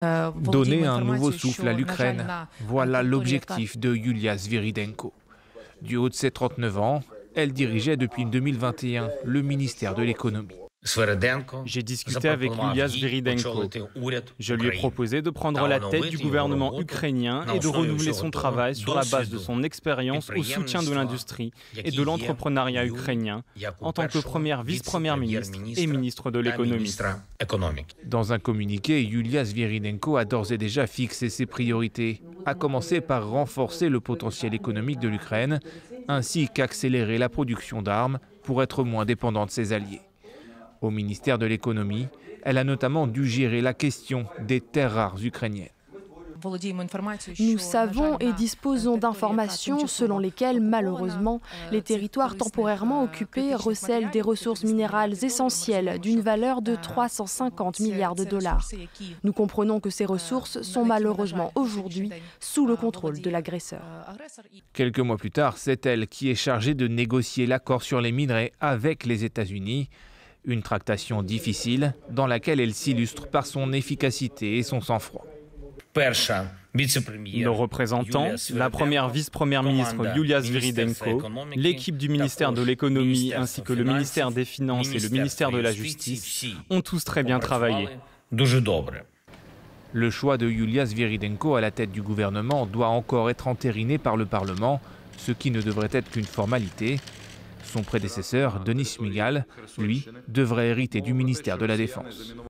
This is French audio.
Donner un nouveau souffle à l'Ukraine, voilà l'objectif de Yulia Sviridenko. Du haut de ses 39 ans, elle dirigeait depuis 2021 le ministère de l'économie. J'ai discuté avec Yulia Sviridenko. Je lui ai proposé de prendre la tête du gouvernement ukrainien et de renouveler son travail sur la base de son expérience au soutien de l'industrie et de l'entrepreneuriat ukrainien en tant que première vice-première ministre et ministre de l'économie. Dans un communiqué, Yulia Sviridenko a d'ores et déjà fixé ses priorités, à commencer par renforcer le potentiel économique de l'Ukraine, ainsi qu'accélérer la production d'armes pour être moins dépendante de ses alliés. Au ministère de l'économie, elle a notamment dû gérer la question des terres rares ukrainiennes. Nous savons et disposons d'informations selon lesquelles, malheureusement, les territoires temporairement occupés recèlent des ressources minérales essentielles d'une valeur de 350 milliards de dollars. Nous comprenons que ces ressources sont malheureusement aujourd'hui sous le contrôle de l'agresseur. Quelques mois plus tard, c'est elle qui est chargée de négocier l'accord sur les minerais avec les États-Unis. Une tractation difficile dans laquelle elle s'illustre par son efficacité et son sang-froid. Nos représentants, la première vice-première ministre Yulia Sviridenko, l'équipe du ministère de l'économie ainsi que le ministère des Finances et le ministère de la Justice ont tous très bien travaillé. Le choix de Yulia Sviridenko à la tête du gouvernement doit encore être entériné par le Parlement, ce qui ne devrait être qu'une formalité. Son prédécesseur, Denis Shmyhal, lui, devrait hériter du ministère de la Défense.